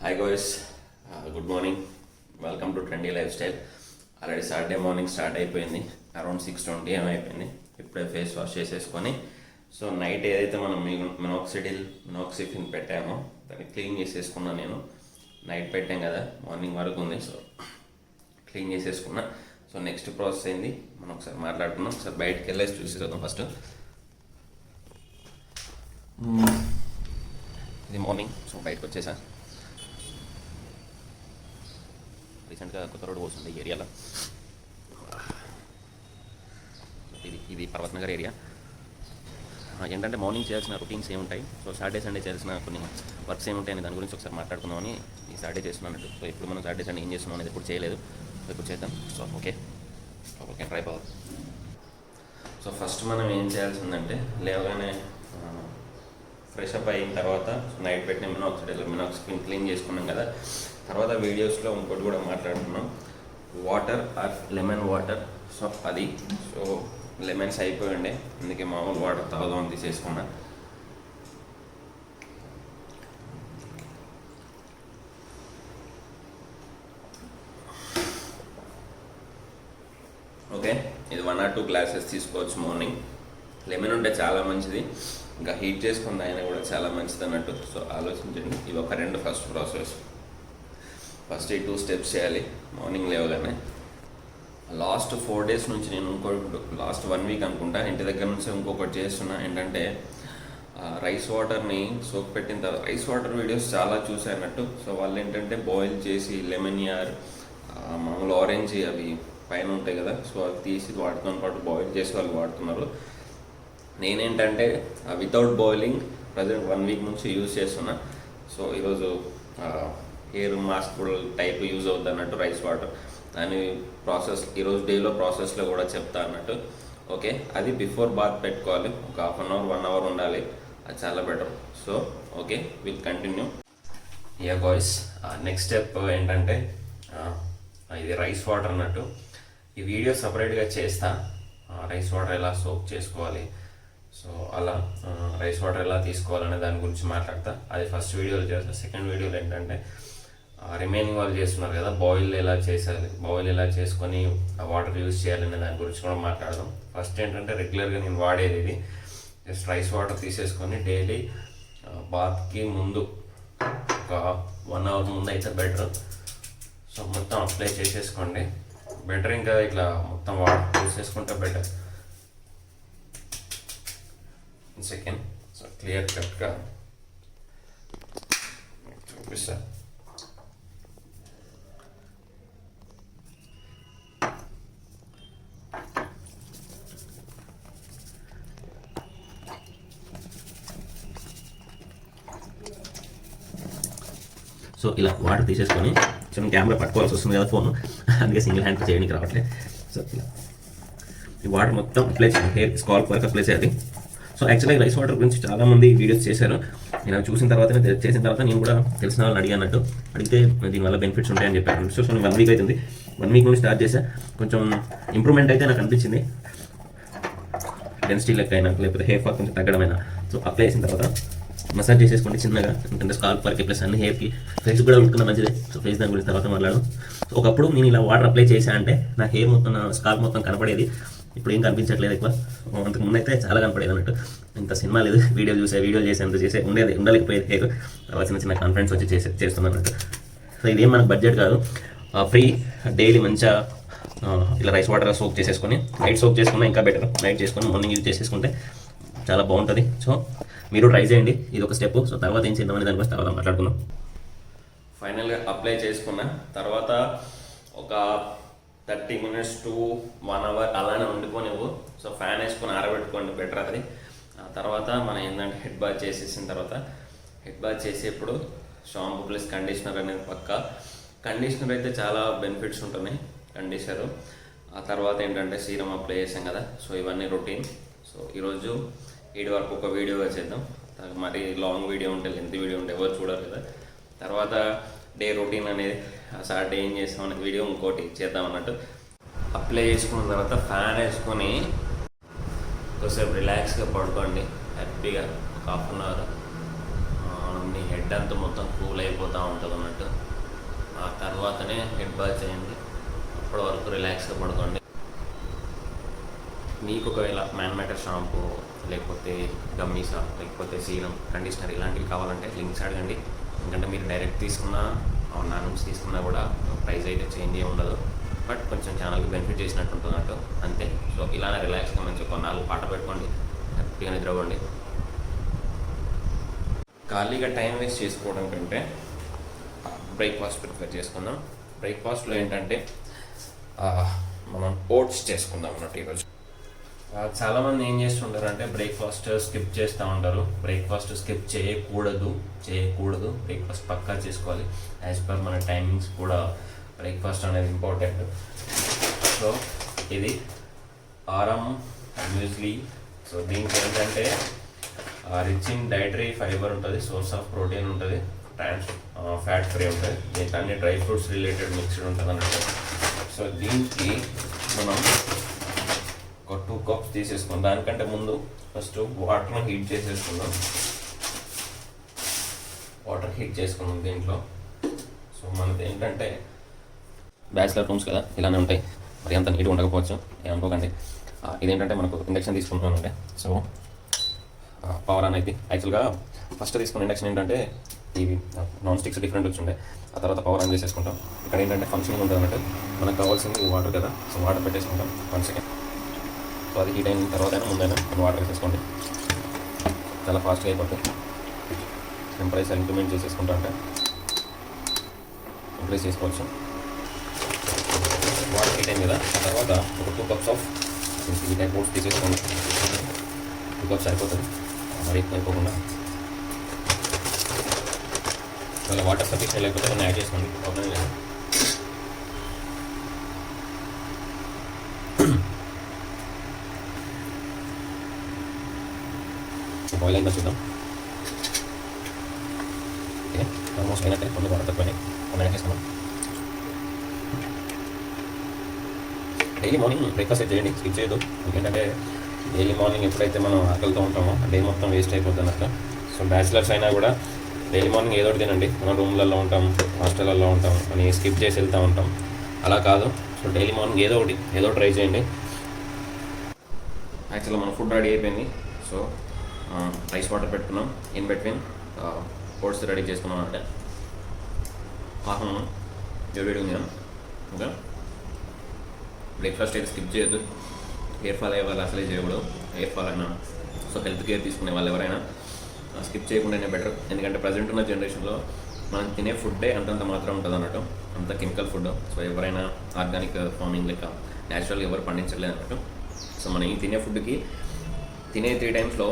Hi guys, good morning. Welcome to Trendy Lifestyle. Already Saturday morning start అయిపోయింది. Around 6:20 అయిపోయింది. ఇప్పుడే face wash చేసేసుకొని so night ఏదైతే మనం మినాక్సిఫిన్ పెట్టామో దాన్ని క్లీన్ చేసేసుకున్నాను. నేను నైట్ పెట్టాం కదా, మార్నింగ్ వరకు ఉంది. సో క్లీన్ చేసేసుకున్నా. సో నెక్స్ట్ ప్రాసెస్ ఏంది మనం ఒకసారి మాట్లాడుకున్నాం. ఒకసారి బయటకు వెళ్ళేసి చూసేద్దాం. ఫస్ట్ ఇది మార్నింగ్. సో బయటకు వచ్చేసాను. రీసెంట్గా కొత్త రోడ్ పోతుంది ఈ ఏరియాలో. ఇది పర్వత్ నగర్ ఏరియా. ఏంటంటే మార్నింగ్ చేయాల్సిన రొటీన్స్ ఏముంటాయి, సో సాటర్డే సండే చేయాల్సిన కొన్ని వర్క్స్ ఏముంటాయని దాని గురించి ఒకసారి మాట్లాడుకుందామని ఈ సాటర్డే చేస్తున్నాను. సో ఇప్పుడు మనం సాటర్డే సండే ఏం చేస్తున్నాం అనేది ఇప్పుడు చేయలేదు. సో ఇప్పుడు చేద్దాం. సో ఓకే ట్రై అవ్వాలి. సో ఫస్ట్ మనం ఏం చేయాల్సిందంటే లేవగానే ఫ్రెష్ అప్ అయిన తర్వాత నైట్ పెట్టిన మినాక్సిఫిన్ క్లీన్ చేసుకున్నాం కదా. తర్వాత వీడియోస్లో ఇంకోటి కూడా మాట్లాడుతున్నాం, water or lemon water. So అది సో లెమన్స్ అయిపోయిండే, అందుకే మామూలు వాటర్ తాగుదామని తీసేసుకున్నా. ఓకే, ఇది 1 or 2 గ్లాసెస్ తీసుకోవచ్చు మార్నింగ్. లెమన్ ఉంటే చాలా మంచిది, ఇంకా హీట్ చేసుకున్న ఆయన కూడా చాలా మంచిది అన్నట్టు. సో ఆలోచించండి. ఇవి ఒక 2 ఫస్ట్ ప్రాసెస్. ఫస్ట్ ఈ 2 స్టెప్స్ చేయాలి మార్నింగ్ లేవగానే. లాస్ట్ 4 days నుంచి నేను లాస్ట్ 1 week అనుకుంటా ఇంటి దగ్గర నుంచి ఇంకొకటి చేస్తున్నా. ఏంటంటే రైస్ వాటర్ని సోక్ పెట్టిన తర్వాత రైస్ వాటర్ వీడియోస్ చాలా చూసానట్టు. సో వాళ్ళు ఏంటంటే బాయిల్ చేసి లెమన్ యార్ మామూలు ఆరెంజ్ అవి పైన ఉంటాయి కదా, సో అవి తీసి వాటితో పాటు బాయిల్ చేసి వాళ్ళు వాడుతున్నారు. నేనేంటంటే వితౌట్ బాయిలింగ్ ప్రజెంట్ 1 week నుంచి యూజ్ చేస్తున్నా. సో ఈరోజు హెయిర్ మాస్క్ టైప్ యూజ్ అవుతుంది అన్నట్టు రైస్ వాటర్. దాని ప్రాసెస్ ఈరోజు డేలో ప్రాసెస్లో కూడా చెప్తా అన్నట్టు. ఓకే, అది బిఫోర్ బాత్ పెట్టుకోవాలి. ఒక 1/2 hour 1 hour ఉండాలి, అది చాలా better. So okay, will continue. Yeah boys, next step ఏంటంటే ఇది రైస్ వాటర్ అన్నట్టు. ఈ వీడియో సపరేట్గా చేస్తా, రైస్ వాటర్ ఎలా సోక్ చేసుకోవాలి, సో అలా రైస్ వాటర్ ఎలా తీసుకోవాలనే దాని గురించి మాట్లాడతా. అది ఫస్ట్ వీడియోలో చేస్తా. సెకండ్ వీడియోలో ఏంటంటే రిమైనింగ్ వాళ్ళు చేస్తున్నారు కదా, బాయిల్ ఎలా చేసుకొని ఆ వాటర్ యూజ్ చేయాలనే దాని గురించి కూడా మాట్లాడదాం. ఫస్ట్ ఏంటంటే రెగ్యులర్గా నేను వాడేది ఇది. జస్ట్ రైస్ వాటర్ తీసేసుకొని డైలీ బాత్కి ముందు ఒక 1 hour ముందు అయితే బెటర్. సో మొత్తం అప్లై చేసేసుకోండి బెటర్. ఇంకా ఇట్లా మొత్తం వాటర్ యూజ్ చేసుకుంటే బెటర్. సెకండ్, సో క్లియర్ కట్గా చూపిస్తా. సో ఇలా వాటర్ తీసేసుకొని చిన్న కెమెరా పట్టుకోవాల్సి వస్తుంది కదా ఫోన్, అందుకే సింగిల్ హ్యాండ్ చేయడానికి రావట్లేదు. సో ఇలా ఈ వాటర్ మొత్తం అప్లై చేయాలి, హెయిర్ స్కాల్ప్ వరకు అప్లై చేయాలి. సో యాక్చువల్గా రైస్ వాటర్ గురించి చాలామంది వీడియోస్ చేశారు. నేను చూసిన తర్వాత నేను కూడా తెలిసిన వాళ్ళని అడిగితే దీనివల్ల బెనిఫిట్స్ ఉంటాయని చెప్పారు. సో 1 week అవుతుంది. 1 week నుండి స్టార్ట్ చేశా. కొంచెం ఇంప్రూవ్మెంట్ అయితే నాకు అనిపించింది, డెన్సిటీ లెక్క అయినా లేకపోతే హెయిర్ ఫాల్ కొంచెం తగ్గడమైనా. సో అప్లై చేసిన తర్వాత మసాజ్ చేసేసుకోండి చిన్నగా, ఎందుకంటే స్కాల్ప్ వరకు ప్లస్ అన్ని హెయిర్కి. ఫేస్ కూడా ఉంటున్న మంచిదే. సో ఫేస్ దాని గురించి తర్వాత మాట్లాడడం. సో ఒకప్పుడు నేను ఇలా వాటర్ అప్లై చేశా అంటే నా హెయిర్ మొత్తం, స్కాల్ప్ మొత్తం కనపడేది. ఇప్పుడు ఏం కనిపించట్లేదు ఎక్కువ. అంతకు ముందు అయితే చాలా కనపడేది అన్నట్టు. ఇంత సినిమా లేదు, వీడియోలు చేసే అంత ఉండలేకపోయేది హెయిర్. తర్వాత చిన్న కాన్ఫిడెన్స్ వచ్చి చేస్తున్నాను అన్నట్టు. సో ఇదేం మనకు బడ్జెట్ కాదు, ఫ్రీ. డైలీ మంచిగా ఇలా రైస్ వాటర్ సోక్ చేసేసుకొని నైట్ సోక్ చేసుకున్నా ఇంకా బెటర్. నైట్ చేసుకొని మార్నింగ్ యూజ్ చేసేసుకుంటే చాలా బాగుంటుంది. సో మీరు ట్రై చేయండి, ఇది ఒక స్టెప్. సో తర్వాత ఏం చేద్దామని దాని గురించి తర్వాత మాట్లాడుకుందాం. ఫైనల్గా అప్లై చేసుకున్న తర్వాత ఒక 30 minutes to 1 hour అలానే వండుకోనివ్వు. సో ఫ్యాన్ వేసుకొని ఆరబెట్టుకోండి, బెటర్ అది. తర్వాత మనం ఏంటంటే హెడ్ బాత్ చేసేసిన తర్వాత హెడ్ బాత్ చేసేప్పుడు షాంపూ ప్లస్ కండిషనర్ అనేది పక్కా. కండిషనర్ అయితే చాలా బెనిఫిట్స్ ఉంటున్నాయి కండిషనర్. ఆ తర్వాత ఏంటంటే సీరం అప్లై చేసాం కదా. సో ఇవన్నీ రొటీన్. సో ఈరోజు 7 వరకు ఒక వీడియోగా చేద్దాం. మరి లాంగ్ వీడియో ఉంటే లెంత్ వీడియో ఉంటే ఎవరు చూడరు కదా. తర్వాత డే రొటీన్ అనేది సాటర్డే ఏం చేస్తాం అనే వీడియో ఇంకోటి చేద్దాం అన్నట్టు. అప్లై చేసుకున్న తర్వాత ఫ్యాన్ వేసుకొని కొద్దిసేపు రిలాక్స్గా పడుకోండి హ్యాపీగా. ఒక 1/2 hour మీ హెడ్ అంతా మొత్తం కూల్ అయిపోతూ అవుతూ ఉంటుంది అన్నట్టు. ఆ తర్వాతనే హెడ్ బాత్ చేయండి. అప్పటి వరకు రిలాక్స్గా పడుకోండి. మీకు ఒకవేళ మ్యాటర్ షాంపూ లేకపోతే గమ్మీసా లేకపోతే సీరం కండిషనర్ ఇలాంటివి కావాలంటే లింక్స్ అడగండి. ఎందుకంటే మీరు డైరెక్ట్ తీసుకున్నా నా నుంచి తీసుకున్నా కూడా ప్రైస్ అయితే చేంజ్ ఏమి ఉండదు. బట్ కొంచెం ఛానల్కి బెనిఫిట్ చేసినట్టు ఉంటున్నట్టు అంతే. సో ఇలానే రిలాక్స్గా మంచిగా కొన్నాళ్ళు పాట పెట్టుకోండి, హ్యాపీగా నిద్రపోండి. ఖాళీగా టైం వేస్ట్ చేసుకోవడం కంటే బ్రేక్ఫాస్ట్ ప్రిపేర్ చేసుకుందాం. బ్రేక్ఫాస్ట్లో ఏంటంటే మనం ఓట్స్ చేసుకుందాం అన్నట్టు ఈరోజు. చాలామంది ఏం చేస్తుంటారు అంటే బ్రేక్ఫాస్ట్ స్కిప్ చేస్తూ ఉంటారు. బ్రేక్ఫాస్ట్ స్కిప్ చేయకూడదు. బ్రేక్ఫాస్ట్ పక్కా చేసుకోవాలి. యాజ్ పర్ మన టైమింగ్స్ కూడా బ్రేక్ఫాస్ట్ అనేది ఇంపార్టెంట్. సో ఇది ఆరం మ్యూస్లీ. సో దీనికి ఏంటంటే రిచ్ ఇన్ డైటరీ ఫైబర్ ఉంటుంది, సోర్స్ ఆఫ్ ప్రోటీన్ ఉంటుంది, ఫ్యాట్ ఫ్రీ ఉంటుంది, దీనికి అన్ని డ్రై ఫ్రూట్స్ రిలేటెడ్ మిక్స్డ్ ఉంటుంది అన్నట్టు. సో దీనికి మనం ఒక 2 కప్స్ తీసేసుకుందాం. దానికంటే ముందు ఫస్ట్ వాటర్ని హీట్ చేసేసుకుందాం. వాటర్ హీట్ చేసుకుందాం దీంట్లో. సో మనది ఏంటంటే బ్యాచిలర్ రూమ్స్ కదా, ఇలానే ఉంటాయి, మరి అంత నీట్గా ఉండకపోవచ్చు, ఏమనుకోకండి. ఇదేంటంటే మనకు ఇండక్షన్ తీసుకుంటున్నానంటే. సో పవర్ అనేది యాక్చువల్గా ఫస్ట్ తీసుకున్న ఇండక్షన్ ఏంటంటే ఇవి నాన్ స్టిక్స్ డిఫరెంట్ వచ్చిండే. ఆ తర్వాత పవర్ ఆన్ చేసేసుకుంటాం. ఇక్కడ ఏంటంటే ఫంక్షనింగ్ ఉంటుంది అన్నట్టు. మనకు కావాల్సింది వాటర్ కదా, సో వాటర్ పెట్టేసుకుంటాం 1 సెకండ్. సో అది హీట్ అయిన తర్వాత ముందైనా మనం వాటర్ వేసేసుకోండి, చాలా ఫాస్ట్గా అయిపోతుంది. టెంపరేచర్ ఇంక్రిమెంట్ చేసేసుకుంటా అంటే ఇంక్రీజ్ చేసుకోవచ్చు. వాటర్ హీట్ అయింది కదా, ఆ తర్వాత ఒక 2 కప్స్ ఆఫ్ ఈ టైప్ ఓట్స్ తీసేసుకోండి. 2 కప్స్ అయిపోతుంది, మరి ఎక్కువ అయిపోకుండా. అలా వాటర్ సఫిషియెంట్ లేకపోతే మనం యాడ్ చేసుకోండి, ప్రాబ్లం లేదు. బాయిల్ అయిందా చూద్దాం. ఓకే, ఆల్మోస్ట్ అయినట్టే. కొన్ని వాటర్ తక్కువనే కొన్ని యాడ్ చేసుకున్నాం. డైలీ మార్నింగ్ బ్రేక్ఫాస్ట్ అయితే చేయండి, స్కిప్ చేయొద్దు. ఎందుకంటే డైలీ మార్నింగ్ ఎప్పుడైతే మనం ఆకలితో ఉంటామో డే మొత్తం వేస్ట్ అయిపోతుంది అన్నట్టు. సో బ్యాచిలర్స్ అయినా కూడా డైలీ మార్నింగ్ ఏదో ఒకటి తినండి. మనం రూమ్లలో ఉంటాం, హాస్టల్లో ఉంటాం అని స్కిప్ చేసి వెళ్తూ ఉంటాం, అలా కాదు. సో డైలీ మార్నింగ్ ఏదో ట్రై చేయండి. యాక్చువల్గా మన ఫుడ్ రెడీ అయిపోయింది. సో రైస్ వాటర్ పెట్టుకున్నాం, ఇన్ బిట్వీన్ ఓట్స్ రెడీ చేసుకున్నాం అంటే ఆఫ్టర్నూన్ వేడి ఉంది. ఓకే, బ్రేక్ఫాస్ట్ అయితే స్కిప్ చేయొద్దు. హెయిర్ ఫాల్ అయ్యే వాళ్ళు అసలే చేయకూడదు. హెయిర్ ఫాల్ అయినా సో హెల్త్ కేర్ తీసుకునే వాళ్ళు ఎవరైనా స్కిప్ చేయకుండానే బెటర్. ఎందుకంటే ప్రజెంట్ ఉన్న జనరేషన్లో మనం తినే ఫుడ్డే అంతంత మాత్రం ఉంటుంది అన్నట్టు, అంత కెమికల్ ఫుడ్. సో ఎవరైనా ఆర్గానిక్ ఫార్మింగ్ లెక్క న్యాచురల్గా ఎవరు పండించలేదు అన్నట్టు. సో మనం ఈ తినే ఫుడ్కి తినే 3 టైమ్స్లో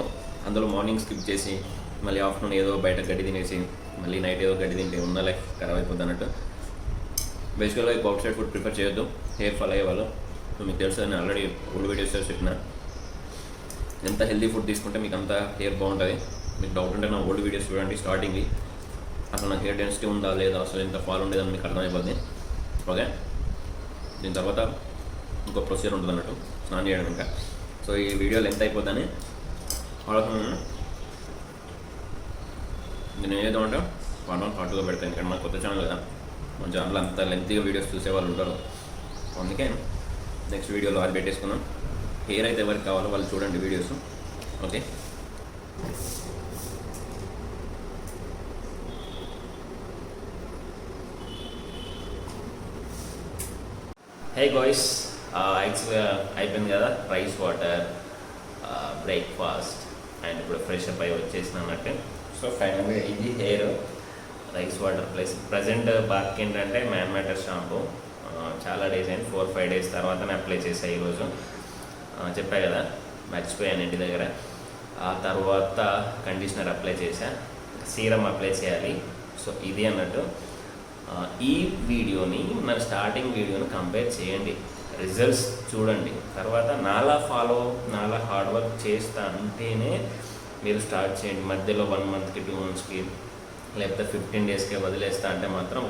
అందులో మార్నింగ్ స్కిప్ చేసి మళ్ళీ ఆఫ్టర్నూన్ ఏదో బయట గడ్డి తినేసి మళ్ళీ నైట్ ఏదో గడ్డి తింటే ఉన్న లైఫ్ ఖరాబ్ అయిపోద్ది అన్నట్టు. బేసికల్గా ఎక్కువ అవుట్ సైడ్ ఫుడ్ ప్రిఫర్ చేయొద్దు హెయిర్ ఫాల్ అయ్యే వాళ్ళు. సో మీకు తెలుసు, నేను ఆల్రెడీ ఓల్డ్ వీడియోస్ చెప్పిన ఎంత హెల్తీ ఫుడ్ తీసుకుంటే మీకు అంత హెయిర్ బాగుంటుంది. మీకు డౌట్ ఉంటే నా ఓల్డ్ వీడియోస్ చూడండి. స్టార్టింగ్కి అసలు నాకు హెయిర్ డెన్సిటీ ఉందా లేదా, అసలు ఎంత ఫాల్ ఉండేదని మీకు అర్థమైపోద్ది. ఓకే, దీని తర్వాత ఇంకో ప్రొసీజర్ ఉంటుంది అన్నట్టు, స్నానం చేయడం ఇంకా. సో ఈ వీడియో లెంత్ అయిపోద్దని ఆలోచన నేను ఏదో అంటే part 1 part 2గా పెడతాను. ఎందుకంటే మన కొత్త ఛానల్ కదా, మన ఛానల్ అంత లెంతీగా వీడియోస్ చూసే వాళ్ళు ఉంటారు. అందుకే నెక్స్ట్ వీడియోలో అది పెట్టేసుకుందాం. హెయిర్ అయితే ఎవరికి కావాలో వాళ్ళు చూడండి వీడియోస్. ఓకే, హే గాయ్స్, యాక్చువల్గా అయిపోయింది కదా రైస్ వాటర్ బ్రేక్ఫాస్ట్ అండ్ ఇప్పుడు ఫ్రెష్ అప్ అయి వచ్చేసిన అన్నట్టు. సో ఫైనల్గా ఇది hair rice water plus present బాత్కి ఏంటంటే మ్యాటర్ షాంపూ. చాలా డేస్ అయింది, 4-5 డేస్ తర్వాతనే అప్లై చేశాను ఈరోజు. చెప్పా కదా మర్చిపోయాను ఇంటి దగ్గర. ఆ తర్వాత కండిషనర్ అప్లై చేశా, సీరం అప్లై చేయాలి. సో ఇది అన్నట్టు. ఈ వీడియోని మన స్టార్టింగ్ వీడియోని కంపేర్ చేయండి, రిజల్ట్స్ చూడండి. తర్వాత నాలా హార్డ్ వర్క్ చేస్తా అంటేనే మీరు స్టార్ట్ చేయండి. మధ్యలో 1 మంత్కి 2 మంత్స్కి లేకపోతే 15 డేస్కే వదిలేస్తా అంటే మాత్రం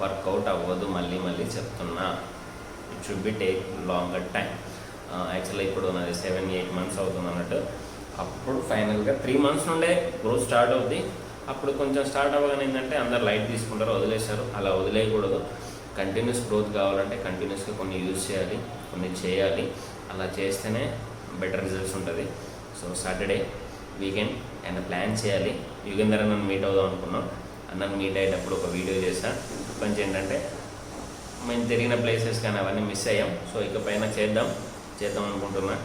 వర్కౌట్ అవ్వదు. మళ్ళీ చెప్తున్నా, it should be take longer time. Actually ఇప్పుడు నాది 7-8 మంత్స్ అవుతుంది అన్నట్టు. అప్పుడు ఫైనల్గా 3 మంత్స్ నుండే గ్రోత్ స్టార్ట్ అవుద్ది. అప్పుడు కొంచెం స్టార్ట్ అవ్వగానే ఏంటంటే అందరు లైట్ తీసుకుంటారు, వదిలేస్తారు. అలా వదిలేయకూడదు. కంటిన్యూస్ గ్రోత్ కావాలంటే కంటిన్యూస్గా కొన్ని యూజ్ చేయాలి, కొన్ని చేయాలి. అలా చేస్తేనే బెటర్ రిజల్ట్స్ ఉంటుంది. సో సాటర్డే వీకెండ్ ఆయన ప్లాన్ చేయాలి. యుగేందర్ నన్ను మీట్ అవుదాం అనుకున్నాం. అన్నను మీట్ అయ్యేటప్పుడు ఒక వీడియో చేశాను. కొంచెం ఏంటంటే మేము తిరిగిన ప్లేసెస్ కానీ అవన్నీ మిస్ అయ్యాం. సో ఇకపైన చేద్దాం అనుకుంటున్నా.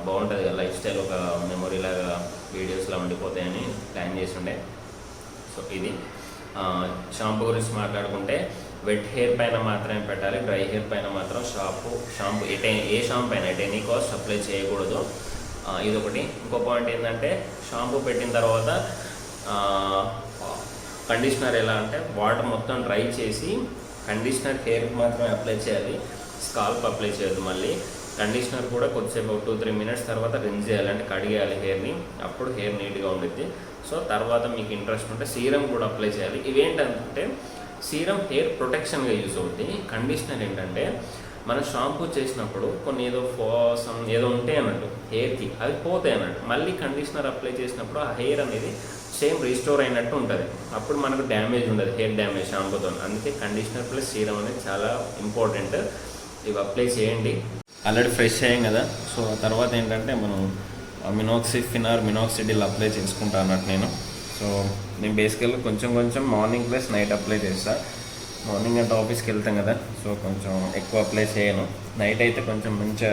బాగుంటుంది కదా లైఫ్ స్టైల్, ఒక మెమొరీ లాగా వీడియోస్లో ఉండిపోతాయని ప్లాన్ చేసి ఉండే. సో ఇది షాంపూ గురించి మాట్లాడుకుంటే వెట్ హెయిర్ పైన మాత్రమే పెట్టాలి, డ్రై హెయిర్ పైన మాత్రం షాంపూ ఏ షాంపూ అయినా ఎట్ ఎనీ కాస్ట్ అప్లై చేయకూడదు. ఇదొకటి. ఇంకో పాయింట్ ఏంటంటే షాంపూ పెట్టిన తర్వాత కండిషనర్ ఎలా అంటే వాటర్ మొత్తం డ్రై చేసి కండిషనర్ హెయిర్కి మాత్రమే అప్లై చేయాలి, స్కాల్ప్ అప్లై చేయొద్దు. మళ్ళీ కండిషనర్ కూడా కొద్దిసేపు 2-3 మినిట్స్ తర్వాత రిన్స్ చేయాలి, అంటే కడిగేయాలి హెయిర్ని. అప్పుడు హెయిర్ నీట్గా ఉండిద్ది. సో తర్వాత మీకు ఇంట్రెస్ట్ ఉంటే సీరం కూడా అప్లై చేయాలి. ఇవేంటంటే సీరం హెయిర్ ప్రొటెక్షన్గా యూజ్ అవుతుంది. కండిషనర్ ఏంటంటే మనం షాంపూ చేసినప్పుడు కొన్ని ఏదో ఉంటాయి అన్నట్టు హెయిర్కి, అవి పోతాయి అన్నట్టు. మళ్ళీ కండిషనర్ అప్లై చేసినప్పుడు ఆ హెయిర్ అనేది సేమ్ రీస్టోర్ అయినట్టు ఉంటుంది. అప్పుడు మనకు డ్యామేజ్ ఉండదు, హెయిర్ డ్యామేజ్ షాంపూతో. అందుకే కండిషనర్ ప్లస్ సీరం అనేది చాలా ఇంపార్టెంట్. ఇవి అప్లై చేయండి. ఆల్రెడీ ఫ్రెష్ అయ్యాం కదా. సో తర్వాత ఏంటంటే మనం మినాక్సిఫిన్ ఆర్ మినాక్సిడిల్ అప్లై చేసుకుంటా అన్నట్టు సో నేను బేసికల్గా కొంచెం మార్నింగ్ ప్లస్ నైట్ అప్లై చేస్తాను. మార్నింగ్ అంటే ఆఫీస్కి వెళ్తాం కదా, సో కొంచెం ఎక్కువ అప్లై చేయను. నైట్ అయితే కొంచెం మంచిగా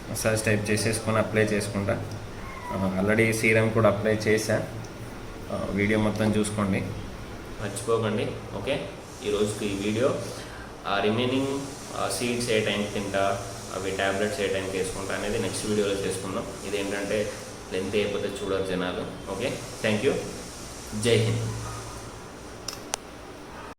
మసాజ్ టైప్ చేసేసుకొని అప్లై చేసుకుంటా. ఆల్రెడీ సీరం కూడా అప్లై చేశా. వీడియో మొత్తం చూసుకోండి, మర్చిపోకండి. ఓకే, ఈరోజుకి ఈ వీడియో. రిమైనింగ్ సీడ్స్ ఏ టైంకి తింటా, అవి ట్యాబ్లెట్స్ ఏ టైంకి వేసుకుంటా అనేది నెక్స్ట్ వీడియోలో చేసుకుందాం. ఇదేంటంటే లెంత్ అయిపోతే చూడరు జనాలు. Okay, thank you. జై హింద్.